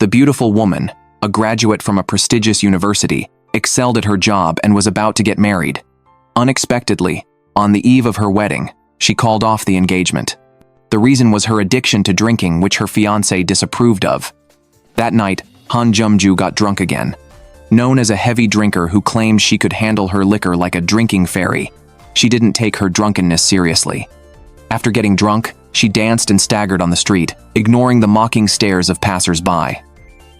The beautiful woman, a graduate from a prestigious university, excelled at her job and was about to get married. Unexpectedly, on the eve of her wedding, she called off the engagement. The reason was her addiction to drinking, which her fiancé disapproved of. That night, Geum-joo got drunk again. Known as a heavy drinker who claimed she could handle her liquor like a drinking fairy, she didn't take her drunkenness seriously. After getting drunk, she danced and staggered on the street, ignoring the mocking stares of passers-by.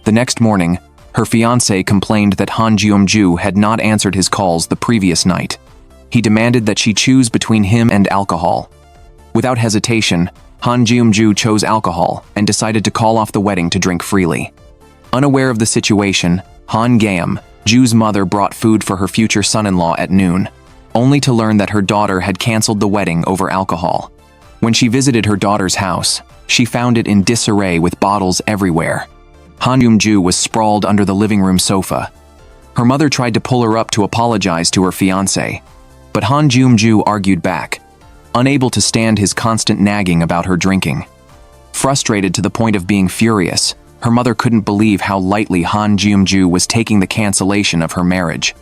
The next morning, her fiancé complained that Geum-joo had not answered his calls the previous night. He demanded that she choose between him and alcohol. Without hesitation, Geum-joo chose alcohol and decided to call off the wedding to drink freely. Unaware of the situation, Geum-joo's mother brought food for her future son-in-law at noon, only to learn that her daughter had canceled the wedding over alcohol. When she visited her daughter's house, she found it in disarray with bottles everywhere. Geum-joo was sprawled under the living room sofa. Her mother tried to pull her up to apologize to her fiancé, but Geum-joo argued back, unable to stand his constant nagging about her drinking. Frustrated to the point of being furious, her mother couldn't believe how lightly Geum-joo was taking the cancellation of her marriage.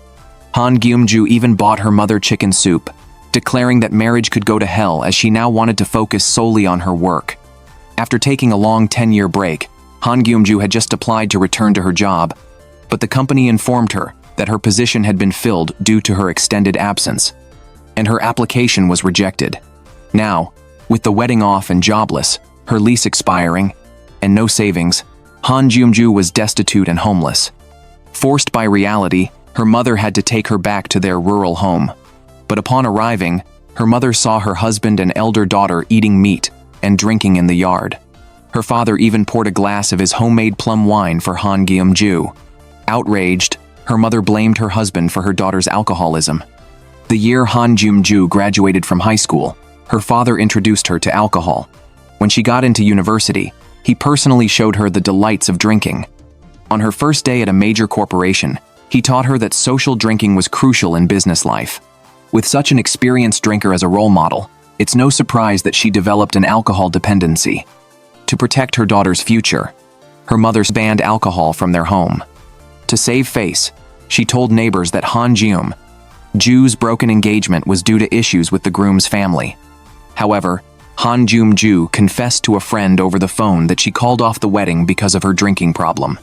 Geum-joo even bought her mother chicken soup, declaring that marriage could go to hell as she now wanted to focus solely on her work. After taking a long 10-year break, Geum-joo had just applied to return to her job, but the company informed her that her position had been filled due to her extended absence, and her application was rejected. Now, with the wedding off and jobless, her lease expiring, and no savings, Geum-joo was destitute and homeless. Forced by reality, her mother had to take her back to their rural home. But upon arriving, her mother saw her husband and elder daughter eating meat and drinking in the yard. Her father even poured a glass of his homemade plum wine for Geum-joo. Outraged, her mother blamed her husband for her daughter's alcoholism. The year Geum-joo graduated from high school, her father introduced her to alcohol. When she got into university, he personally showed her the delights of drinking. On her first day at a major corporation, he taught her that social drinking was crucial in business life. With such an experienced drinker as a role model, it's no surprise that she developed an alcohol dependency. To protect her daughter's future, her mother banned alcohol from their home. To save face, she told neighbors that Geum-joo's broken engagement was due to issues with the groom's family. However, Geum-joo confessed to a friend over the phone that she called off the wedding because of her drinking problem.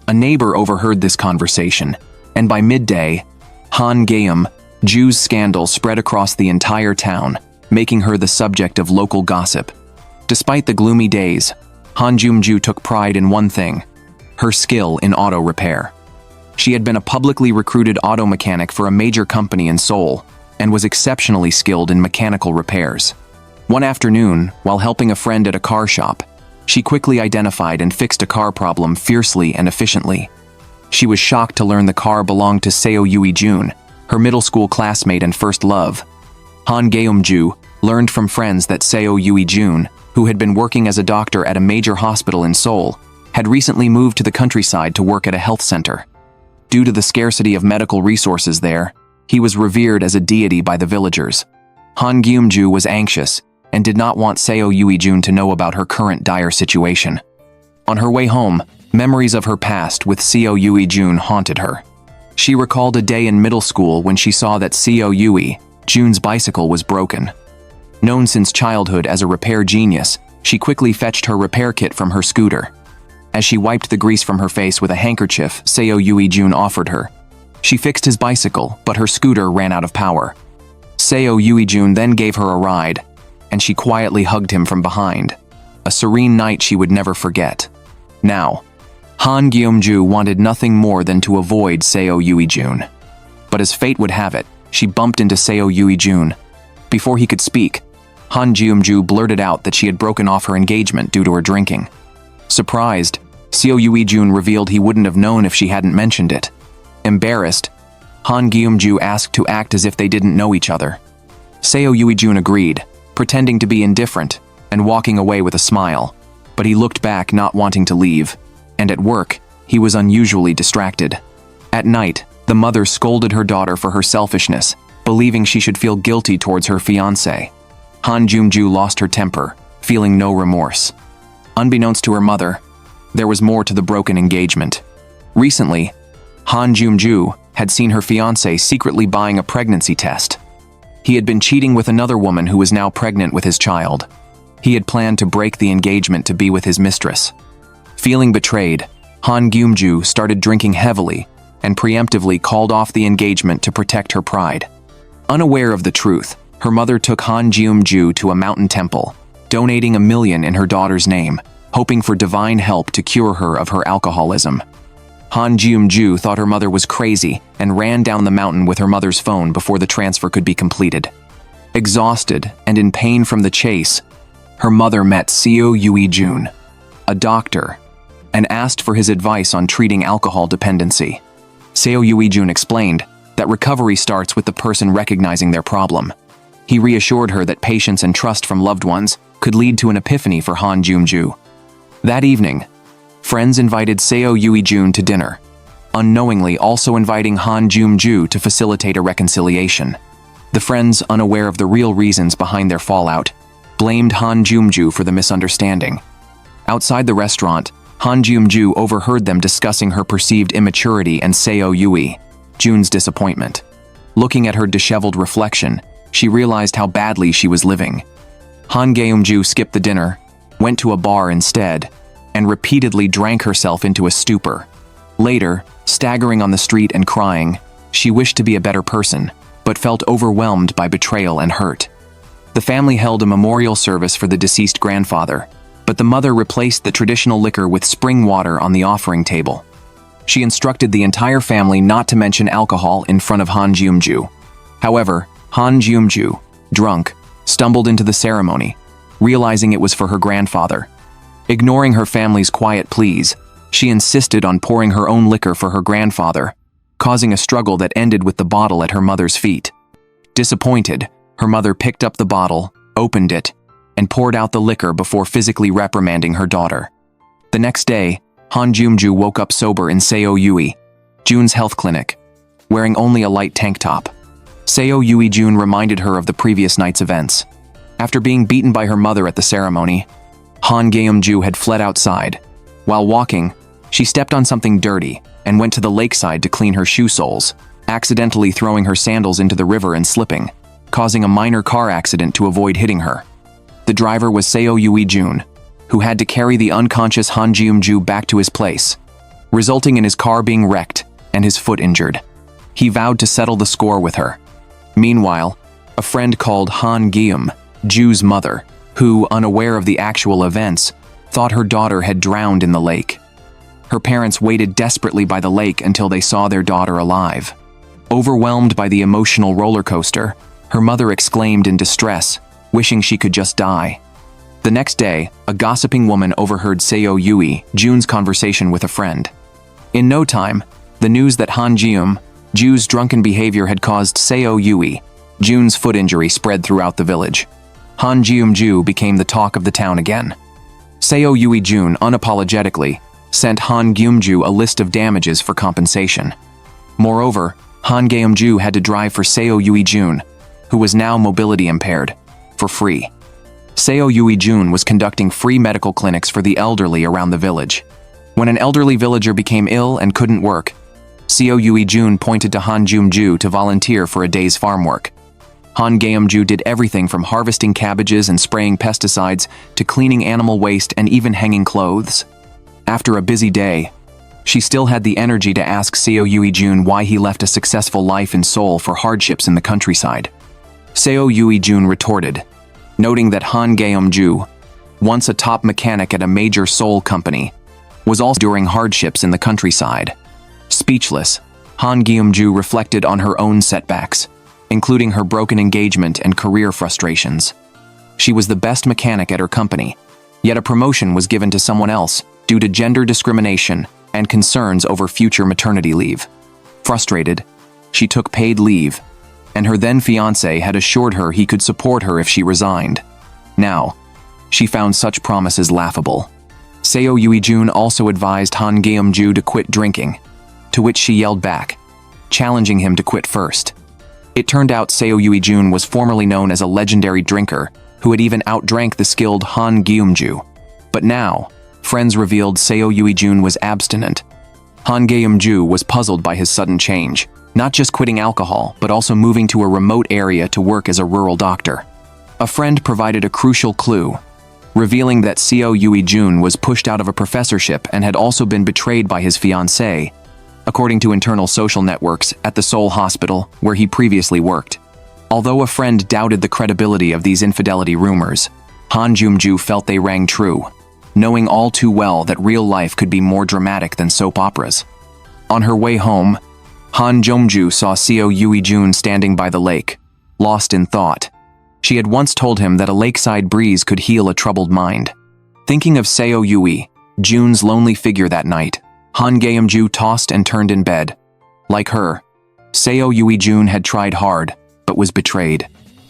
A neighbor overheard this conversation, and by midday, Geum-joo's scandal spread across the entire town, making her the subject of local gossip. Despite the gloomy days, Geum-joo took pride in one thing: her skill in auto repair. She had been a publicly recruited auto mechanic for a major company in Seoul and was exceptionally skilled in mechanical repairs. One afternoon, while helping a friend at a car shop, she quickly identified and fixed a car problem fiercely and efficiently. She was shocked to learn the car belonged to Eui-joon, her middle school classmate and first love. Geum-joo learned from friends that Eui-joon, who had been working as a doctor at a major hospital in Seoul, had recently moved to the countryside to work at a health center. Due to the scarcity of medical resources there, he was revered as a deity by the villagers. Geum-joo was anxious and did not want Eui-joon to know about her current dire situation. On her way home, memories of her past with Eui-joon haunted her. She recalled a day in middle school when she saw that Eui-joon's bicycle was broken. Known since childhood as a repair genius, she quickly fetched her repair kit from her scooter. As she wiped the grease from her face with a handkerchief Eui-joon offered her, she fixed his bicycle, but her scooter ran out of power. Eui-joon then gave her a ride, and she quietly hugged him from behind. A serene night she would never forget. Now, Geum-joo wanted nothing more than to avoid Eui-joon. But as fate would have it, she bumped into Eui-joon. Before he could speak, Geum-joo blurted out that she had broken off her engagement due to her drinking. Surprised, Eui-joon revealed he wouldn't have known if she hadn't mentioned it. Embarrassed, Geum-joo asked to act as if they didn't know each other. Eui-joon agreed, pretending to be indifferent and walking away with a smile, but he looked back not wanting to leave, and at work, he was unusually distracted. At night, the mother scolded her daughter for her selfishness, believing she should feel guilty towards her fiancé. Geum-joo lost her temper, feeling no remorse. Unbeknownst to her mother, There was more to the broken engagement. Recently, Geum-joo had seen her fiancé secretly buying a pregnancy test. He had been cheating with another woman who was now pregnant with his child. He had planned to break the engagement to be with his mistress. Feeling betrayed, Geum-joo started drinking heavily and preemptively called off the engagement to protect her pride. Unaware of the truth, her mother took Geum-joo to a mountain temple, donating $1 million in her daughter's name, hoping for divine help to cure her of her alcoholism. Geum-joo thought her mother was crazy and ran down the mountain with her mother's phone before the transfer could be completed. Exhausted and in pain from the chase, her mother met Eui-joon, a doctor, and asked for his advice on treating alcohol dependency. Eui-joon explained that recovery starts with the person recognizing their problem. He reassured her that patience and trust from loved ones could lead to an epiphany for Geum-joo. That evening, friends invited Eui-joon to dinner, unknowingly also inviting Geum-joo to facilitate a reconciliation. The friends, unaware of the real reasons behind their fallout, blamed Geum-joo for the misunderstanding. Outside the restaurant, Geum-joo overheard them discussing her perceived immaturity and Eui-joon's disappointment. Looking at her disheveled reflection, she realized how badly she was living. Geum-joo skipped the dinner, went to a bar instead, and repeatedly drank herself into a stupor. Later, staggering on the street and crying, she wished to be a better person, but felt overwhelmed by betrayal and hurt. The family held a memorial service for the deceased grandfather, but the mother replaced the traditional liquor with spring water on the offering table. She instructed the entire family not to mention alcohol in front of Geum-joo. However, Geum-joo, drunk, stumbled into the ceremony, realizing it was for her grandfather. Ignoring her family's quiet pleas, she insisted on pouring her own liquor for her grandfather, causing a struggle that ended with the bottle at her mother's feet. Disappointed, her mother picked up the bottle, opened it, and poured out the liquor before physically reprimanding her daughter. The next day, Geum-joo woke up sober in Eui-joon's health clinic, wearing only a light tank top. Eui-joon reminded her of the previous night's events. After being beaten by her mother at the ceremony, Geum-joo had fled outside. While walking, she stepped on something dirty and went to the lakeside to clean her shoe soles, accidentally throwing her sandals into the river and slipping, causing a minor car accident to avoid hitting her. The driver was Eui-joon, who had to carry the unconscious Geum-joo back to his place, resulting in his car being wrecked and his foot injured. He vowed to settle the score with her. Meanwhile, a friend called Geum-joo's mother, who, unaware of the actual events, thought her daughter had drowned in the lake. Her parents waited desperately by the lake until they saw their daughter alive. Overwhelmed by the emotional roller coaster, her mother exclaimed in distress, wishing she could just die. The next day, a gossiping woman overheard Eui-joon's conversation with a friend. In no time, the news that Geum-joo's drunken behavior had caused Eui-joon's foot injury spread throughout the village. Geum-joo became the talk of the town again. Eui-joon unapologetically sent Geum-joo a list of damages for compensation. Moreover, Geum-joo had to drive for Eui-joon, who was now mobility impaired, for free. Eui-joon was conducting free medical clinics for the elderly around the village. When an elderly villager became ill and couldn't work, Eui-joon pointed to Geum-joo to volunteer for a day's farm work. Geum-joo did everything from harvesting cabbages and spraying pesticides to cleaning animal waste and even hanging clothes. After a busy day, she still had the energy to ask Eui-joon why he left a successful life in Seoul for hardships in the countryside. Eui-joon retorted, noting that Geum-joo, once a top mechanic at a major Seoul company, was also during hardships in the countryside. Speechless, Geum-joo reflected on her own setbacks, including her broken engagement and career frustrations. She was the best mechanic at her company, yet a promotion was given to someone else due to gender discrimination and concerns over future maternity leave. Frustrated, she took paid leave, and her then fiancé had assured her he could support her if she resigned. Now, she found such promises laughable. Eui-joon also advised Geum-joo to quit drinking, to which she yelled back, challenging him to quit first. It turned out Eui-joon was formerly known as a legendary drinker who had even outdrank the skilled Geum-joo. But now, friends revealed Seo Eui-joon was abstinent. Han Geum-joo was puzzled by his sudden change, not just quitting alcohol, but also moving to a remote area to work as a rural doctor. A friend provided a crucial clue, revealing that Seo Eui-joon was pushed out of a professorship and had also been betrayed by his fiancé, according to internal social networks at the Seoul hospital where he previously worked. Although a friend doubted the credibility of these infidelity rumors, Han Geum-joo felt they rang true, knowing all too well that real life could be more dramatic than soap operas. On her way home, Han Geum-joo saw Seo Eui-joon standing by the lake, lost in thought. She had once told him that a lakeside breeze could heal a troubled mind. Thinking of Seo Eui-joon's lonely figure that night, Han Geum-joo tossed and turned in bed. Like her, Seo Eui-joon had tried hard, but was betrayed.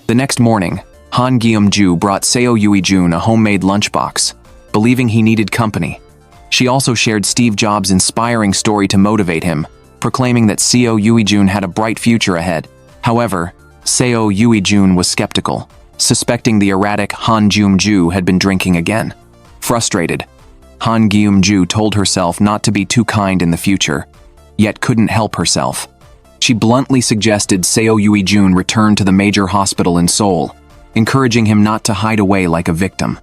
The next morning, Han Geum-joo brought Seo Eui-joon a homemade lunchbox, believing he needed company. She also shared Steve Jobs' inspiring story to motivate him, proclaiming that Seo Eui-joon had a bright future ahead. However, Seo Eui-joon was skeptical, suspecting the erratic Han Geum-joo had been drinking again. Frustrated, Han Geum-joo told herself not to be too kind in the future, yet couldn't help herself. She bluntly suggested Seo Eui-joon return to the major hospital in Seoul, encouraging him not to hide away like a victim.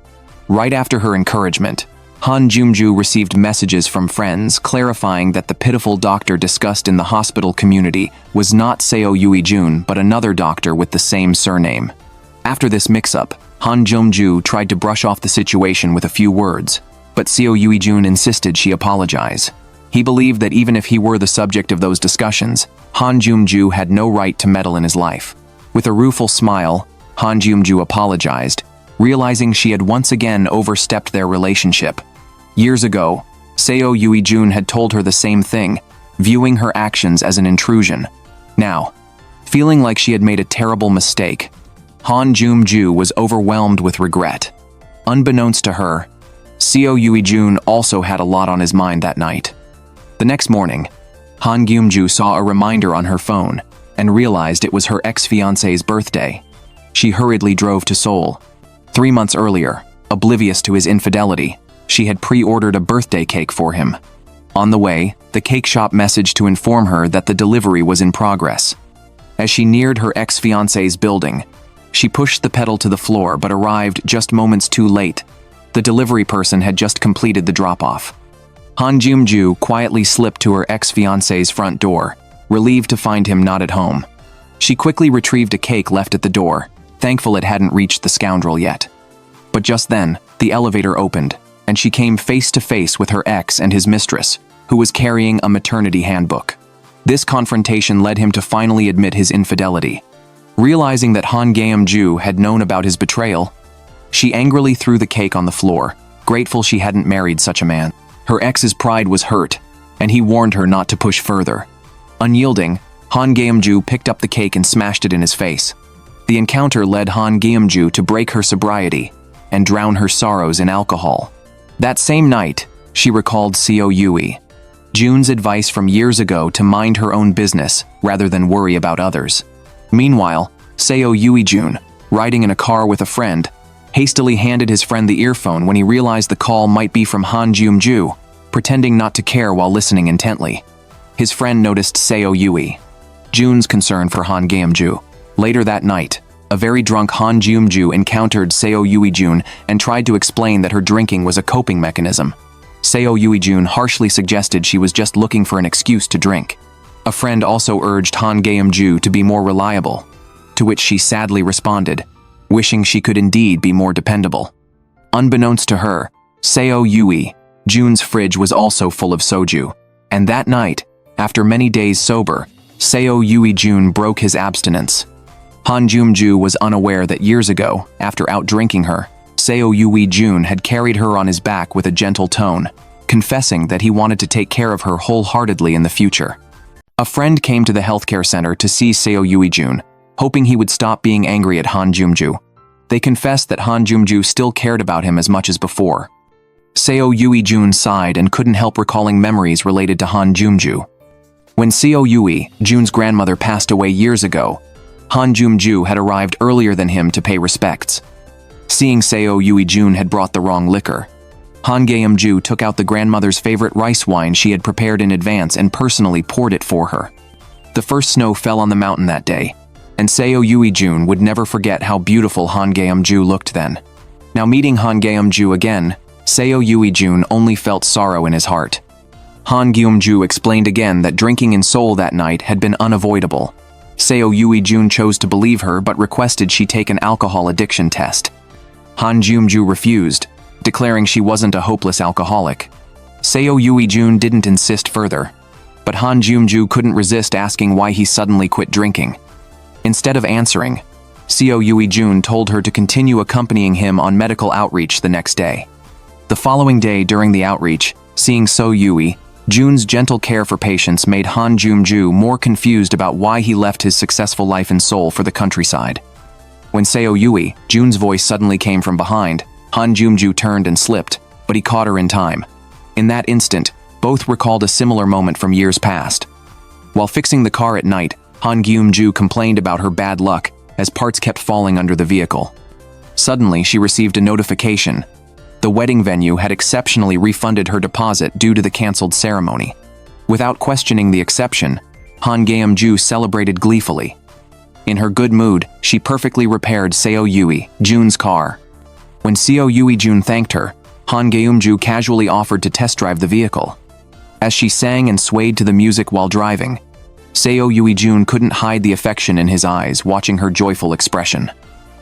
Right after her encouragement, Han Geum-joo received messages from friends clarifying that the pitiful doctor discussed in the hospital community was not Seo Eui-joon but another doctor with the same surname. After this mix-up, Han Geum-joo tried to brush off the situation with a few words, but Seo Eui-joon insisted she apologize. He believed that even if he were the subject of those discussions, Han Geum-joo had no right to meddle in his life. With a rueful smile, Han Geum-joo apologized, realizing she had once again overstepped their relationship. Years ago, Seo Eui-joon had told her the same thing, viewing her actions as an intrusion. Now, feeling like she had made a terrible mistake, Han Geum-joo was overwhelmed with regret. Unbeknownst to her, Seo Eui-joon also had a lot on his mind that night. The next morning, Han Geum-joo saw a reminder on her phone and realized it was her ex-fiancé's birthday. She hurriedly drove to Seoul. 3 months earlier, oblivious to his infidelity, she had pre-ordered a birthday cake for him. On the way, the cake shop messaged to inform her that the delivery was in progress. As she neared her ex-fiancé's building, she pushed the pedal to the floor but arrived just moments too late. The delivery person had just completed the drop-off. Han Geum-joo quietly slipped to her ex-fiancé's front door, relieved to find him not at home. She quickly retrieved a cake left at the door, thankful it hadn't reached the scoundrel yet. But just then, the elevator opened, and she came face to face with her ex and his mistress, who was carrying a maternity handbook. This confrontation led him to finally admit his infidelity. Realizing that Han Geum-joo had known about his betrayal, she angrily threw the cake on the floor, grateful she hadn't married such a man. Her ex's pride was hurt, and he warned her not to push further. Unyielding, Han Geum-joo picked up the cake and smashed it in his face. The encounter led Han Geum-joo to break her sobriety and drown her sorrows in alcohol. That same night, she recalled Seo Eui-joon's advice from years ago to mind her own business rather than worry about others. Meanwhile, Seo Eui-joon, riding in a car with a friend, hastily handed his friend the earphone when he realized the call might be from Han Geum-joo, pretending not to care while listening intently. His friend noticed Seo Eui-joon's concern for Han Geum-joo. Later that night, a very drunk Han Geum-joo encountered Seo Eui-joon and tried to explain that her drinking was a coping mechanism. Seo Eui-joon harshly suggested she was just looking for an excuse to drink. A friend also urged Han Geum-joo to be more reliable, to which she sadly responded, wishing she could indeed be more dependable. Unbeknownst to her, Seo Eui-joon's fridge was also full of soju, and that night, after many days sober, Seo Eui-joon broke his abstinence. Han Geum-joo was unaware that years ago, after out-drinking her, Seo Eui-joon had carried her on his back with a gentle tone, confessing that he wanted to take care of her wholeheartedly in the future. A friend came to the healthcare center to see Seo Eui-joon, hoping he would stop being angry at Han Geum-joo. They confessed that Han Geum-joo still cared about him as much as before. Seo Eui-joon sighed and couldn't help recalling memories related to Han Geum-joo. When Seo Eui-joon's grandmother passed away years ago, Han Geum-joo had arrived earlier than him to pay respects. Seeing Seo Eui-joon had brought the wrong liquor, Han Geum-joo took out the grandmother's favorite rice wine she had prepared in advance and personally poured it for her. The first snow fell on the mountain that day, and Seo Eui-joon would never forget how beautiful Han Geum-joo looked then. Now meeting Han Geum-joo again, Seo Eui-joon only felt sorrow in his heart. Han Geum-joo explained again that drinking in Seoul that night had been unavoidable. Seo Eui-joon chose to believe her but requested she take an alcohol addiction test. Han Geum-joo refused, declaring she wasn't a hopeless alcoholic. Seo Eui-joon didn't insist further, but Han Geum-joo couldn't resist asking why he suddenly quit drinking. Instead of answering, Seo Eui-joon told her to continue accompanying him on medical outreach the next day. The following day during the outreach, seeing Seo Eui-joon's gentle care for patients made Han Geum-joo more confused about why he left his successful life in Seoul for the countryside. When Seo Eui-joon's voice suddenly came from behind, Han Geum-joo turned and slipped, but he caught her in time. In that instant, both recalled a similar moment from years past. While fixing the car at night, Han Geum-joo complained about her bad luck as parts kept falling under the vehicle. Suddenly, she received a notification. The wedding venue had exceptionally refunded her deposit due to the canceled ceremony. Without questioning the exception, Han Geum-joo celebrated gleefully. In her good mood, she perfectly repaired Seo Eui-joon's car. When Seo Eui-joon thanked her, Han Geum-joo casually offered to test drive the vehicle. As she sang and swayed to the music while driving, Seo Eui-joon couldn't hide the affection in his eyes watching her joyful expression.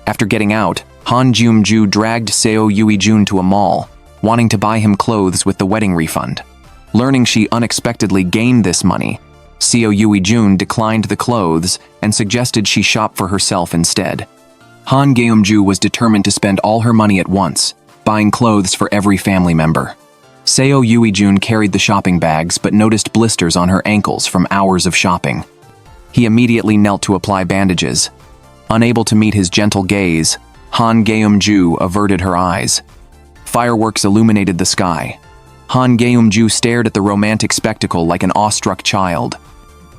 After getting out, Han Geum-joo dragged Seo Eui-joon to a mall, wanting to buy him clothes with the wedding refund. Learning she unexpectedly gained this money, Seo Eui-joon declined the clothes and suggested she shop for herself instead. Han Geum-joo was determined to spend all her money at once, buying clothes for every family member. Seo Eui-joon carried the shopping bags but noticed blisters on her ankles from hours of shopping. He immediately knelt to apply bandages. Unable to meet his gentle gaze, Han Geum-joo averted her eyes. Fireworks illuminated the sky. Han Geum-joo stared at the romantic spectacle like an awestruck child.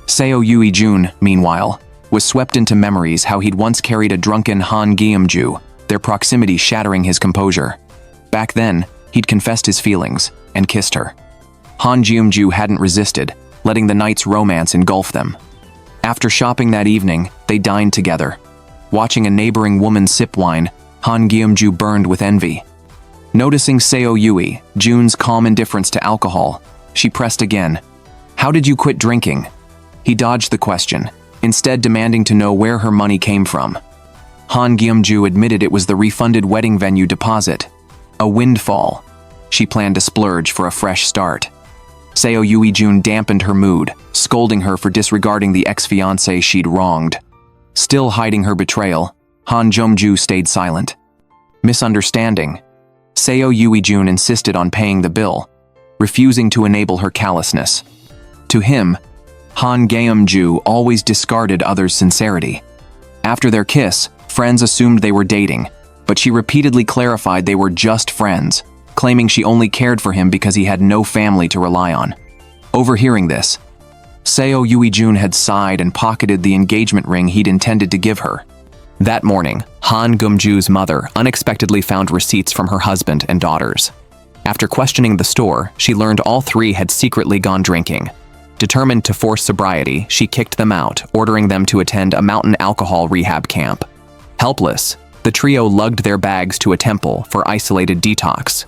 Seo Eui-joon, meanwhile, was swept into memories how he'd once carried a drunken Han Geum-joo, their proximity shattering his composure. Back then, he'd confessed his feelings and kissed her. Han Geum-joo hadn't resisted, letting the night's romance engulf them. After shopping that evening, they dined together. Watching a neighboring woman sip wine, Han Geum-joo burned with envy. Noticing Seo Eui-joon's calm indifference to alcohol, she pressed again. "How did you quit drinking?" He dodged the question, instead demanding to know where her money came from. Han Geum-joo admitted it was the refunded wedding venue deposit. A windfall. She planned to splurge for a fresh start. Seo Eui-joon dampened her mood, scolding her for disregarding the ex-fiancé she'd wronged. Still hiding her betrayal, Han Geum-joo stayed silent. Misunderstanding. Seo Eui-joon insisted on paying the bill, refusing to enable her callousness. To him, Han Geum-joo always discarded others' sincerity. After their kiss, friends assumed they were dating, but she repeatedly clarified they were just friends, claiming she only cared for him because he had no family to rely on. Overhearing this, Seo Eui-joon had sighed and pocketed the engagement ring he'd intended to give her. That morning, Han Geum-joo's mother unexpectedly found receipts from her husband and daughters. After questioning the store, she learned all three had secretly gone drinking. Determined to force sobriety, she kicked them out, ordering them to attend a mountain alcohol rehab camp. Helpless, the trio lugged their bags to a temple for isolated detox,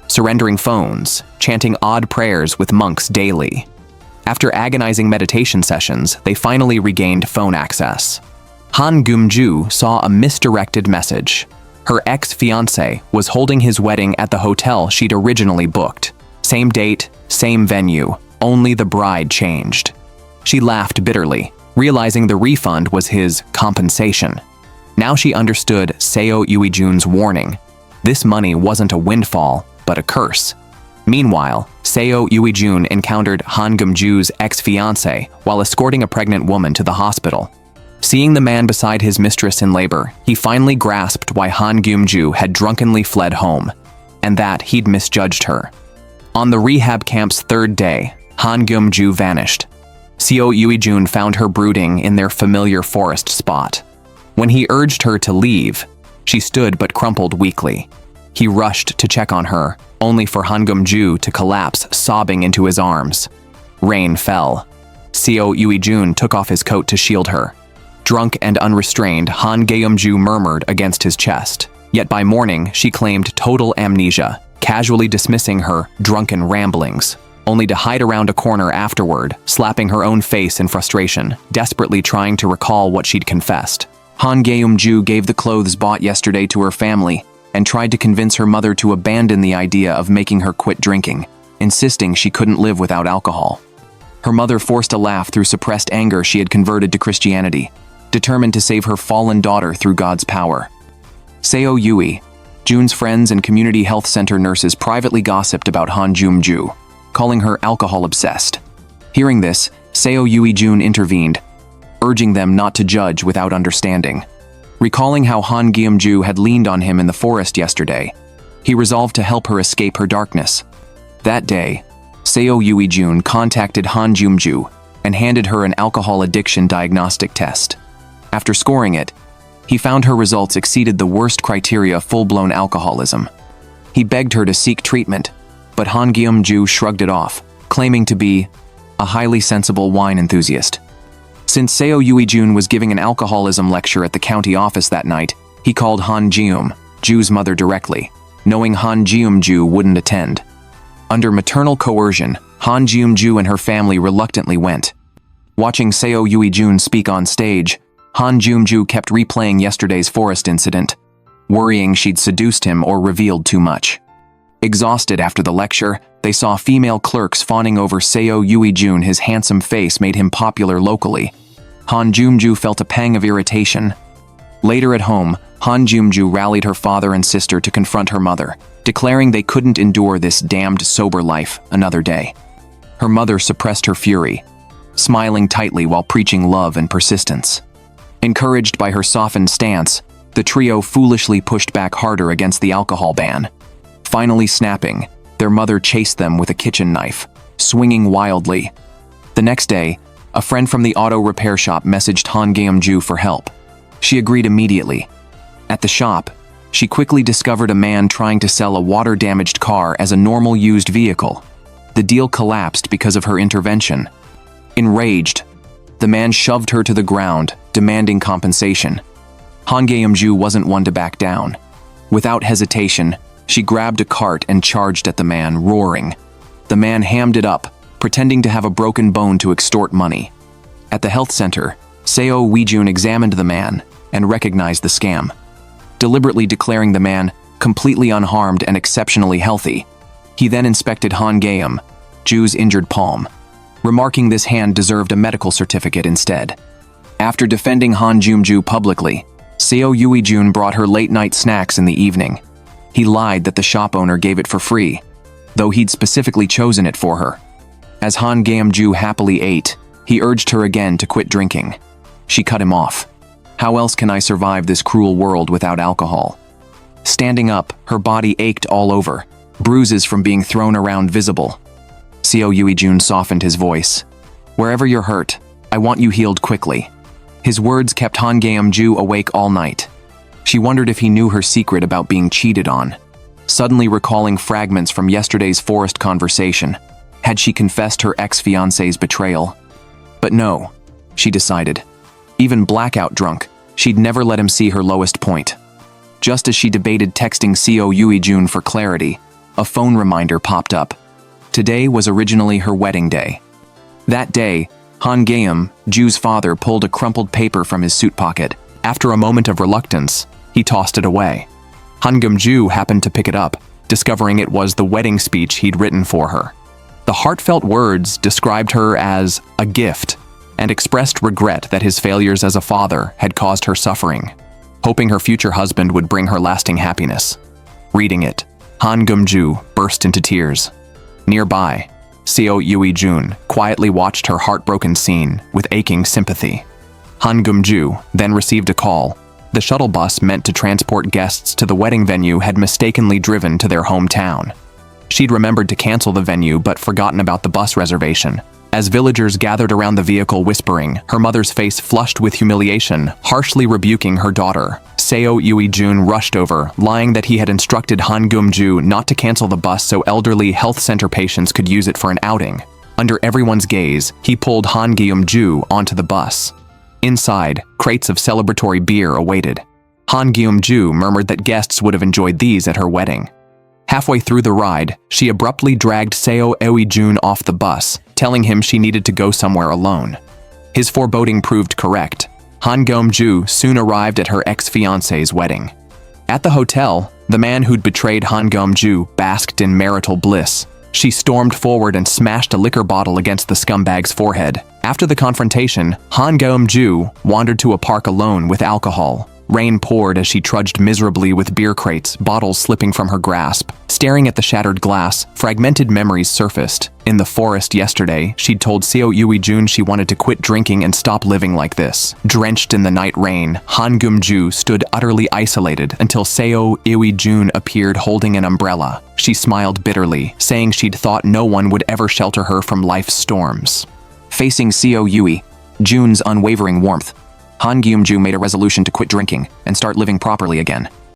surrendering phones, chanting odd prayers with monks daily. After agonizing meditation sessions, they finally regained phone access. Han Geum-joo saw a misdirected message. Her ex-fiancé was holding his wedding at the hotel she'd originally booked. Same date, same venue, only the bride changed. She laughed bitterly, realizing the refund was his compensation. Now she understood Seo Eui-joon's warning. This money wasn't a windfall, but a curse. Meanwhile, Seo Eui-joon encountered Han Geum-joo's ex-fiancé while escorting a pregnant woman to the hospital. Seeing the man beside his mistress in labor, he finally grasped why Han Geum-joo had drunkenly fled home, and that he'd misjudged her. On the rehab camp's third day, Han Geum-joo vanished. Seo Eui-joon found her brooding in their familiar forest spot. When he urged her to leave, she stood but crumpled weakly. He rushed to check on her, only for Han Geum-joo to collapse, sobbing into his arms. Rain fell. Eui-joon took off his coat to shield her. Drunk and unrestrained, Han Geum-joo murmured against his chest. Yet by morning, she claimed total amnesia, casually dismissing her drunken ramblings, only to hide around a corner afterward, slapping her own face in frustration, desperately trying to recall what she'd confessed. Han Geum-joo gave the clothes bought yesterday to her family and tried to convince her mother to abandon the idea of making her quit drinking, insisting she couldn't live without alcohol. Her mother forced a laugh through suppressed anger she had converted to Christianity, determined to save her fallen daughter through God's power. Seo Yui, Jun's friends and community health center nurses privately gossiped about Han Geum-joo, calling her alcohol-obsessed. Hearing this, Seo Eui-joon intervened, urging them not to judge without understanding. Recalling how Han Geum-joo had leaned on him in the forest yesterday, he resolved to help her escape her darkness. That day, Seo Eui-joon contacted Han Geum-joo and handed her an alcohol addiction diagnostic test. After scoring it, he found her results exceeded the worst criteria of full-blown alcoholism. He begged her to seek treatment, but Han Geum-joo shrugged it off, claiming to be a highly sensible wine enthusiast. Since Seo Eui-joon was giving an alcoholism lecture at the county office that night, he called Han Geum-joo's mother directly, knowing Han Geum-joo wouldn't attend. Under maternal coercion, Han Geum-joo and her family reluctantly went. Watching Seo Eui-joon speak on stage, Han Geum-joo kept replaying yesterday's forest incident, worrying she'd seduced him or revealed too much. Exhausted after the lecture, they saw female clerks fawning over Seo Eui-joon. His handsome face made him popular locally. Han Geum-joo felt a pang of irritation. Later at home, Han Geum-joo rallied her father and sister to confront her mother, declaring they couldn't endure this damned sober life another day. Her mother suppressed her fury, smiling tightly while preaching love and persistence. Encouraged by her softened stance, the trio foolishly pushed back harder against the alcohol ban. Finally snapping, their mother chased them with a kitchen knife, swinging wildly. The next day, a friend from the auto repair shop messaged Han Geum-joo for help. She agreed immediately. At the shop, she quickly discovered a man trying to sell a water-damaged car as a normal used vehicle. The deal collapsed because of her intervention. Enraged, the man shoved her to the ground, demanding compensation. Han Geum-joo wasn't one to back down. Without hesitation, she grabbed a cart and charged at the man, roaring. The man hammed it up, pretending to have a broken bone to extort money. At the health center, Seo Eui-joon examined the man and recognized the scam, deliberately declaring the man completely unharmed and exceptionally healthy. He then inspected Han Geum-joo's injured palm, remarking this hand deserved a medical certificate instead. After defending Han Geum-joo publicly, Seo Eui-joon brought her late-night snacks in the evening. He lied that the shop owner gave it for free, though he'd specifically chosen it for her. As Han Geum-joo happily ate, he urged her again to quit drinking. She cut him off. How else can I survive this cruel world without alcohol? Standing up, her body ached all over, bruises from being thrown around visible. Seo Eui-joon softened his voice. Wherever you're hurt, I want you healed quickly. His words kept Han Geum-joo awake all night. She wondered if he knew her secret about being cheated on. Suddenly recalling fragments from yesterday's forest conversation, had she confessed her ex-fiancé's betrayal? But no, she decided. Even blackout drunk, she'd never let him see her lowest point. Just as she debated texting Seo Eui-joon for clarity, a phone reminder popped up. Today was originally her wedding day. That day, Han Geum-joo's father pulled a crumpled paper from his suit pocket. After a moment of reluctance, he tossed it away. Han Geum-joo happened to pick it up, discovering it was the wedding speech he'd written for her. The heartfelt words described her as a gift and expressed regret that his failures as a father had caused her suffering, hoping her future husband would bring her lasting happiness. Reading it, Han Geum-joo burst into tears. Nearby, Seo Eui-joon quietly watched her heartbroken scene with aching sympathy. Han Geum-joo then received a call. The shuttle bus meant to transport guests to the wedding venue had mistakenly driven to their hometown. She'd remembered to cancel the venue but forgotten about the bus reservation, As villagers gathered around the vehicle whispering, her mother's face flushed with humiliation, harshly rebuking her daughter. Seo Eui-joon rushed over, lying that he had instructed Han Geum-joo not to cancel the bus so elderly health center patients could use it for an outing. Under everyone's gaze, he pulled Han Geum-joo onto the bus. Inside, crates of celebratory beer awaited. Han Geum-joo murmured that guests would have enjoyed these at her wedding. Halfway through the ride, she abruptly dragged Seo Eui-joon off the bus, telling him she needed to go somewhere alone. His foreboding proved correct. Han Geum-joo soon arrived at her ex-fiancé's wedding. At the hotel, the man who'd betrayed Han Geum-joo basked in marital bliss. She stormed forward and smashed a liquor bottle against the scumbag's forehead. After the confrontation, Han Geum-joo wandered to a park alone with alcohol. Rain poured as she trudged miserably with beer crates, bottles slipping from her grasp. Staring at the shattered glass, fragmented memories surfaced. In the forest yesterday, she'd told Seo Eui-joon she wanted to quit drinking and stop living like this. Drenched in the night rain, Han Geum-joo stood utterly isolated until Seo Eui-joon appeared holding an umbrella. She smiled bitterly, saying she'd thought no one would ever shelter her from life's storms. Facing Seo Eui-joon's unwavering warmth, Han Geum-joo made a resolution to quit drinking and start living properly again.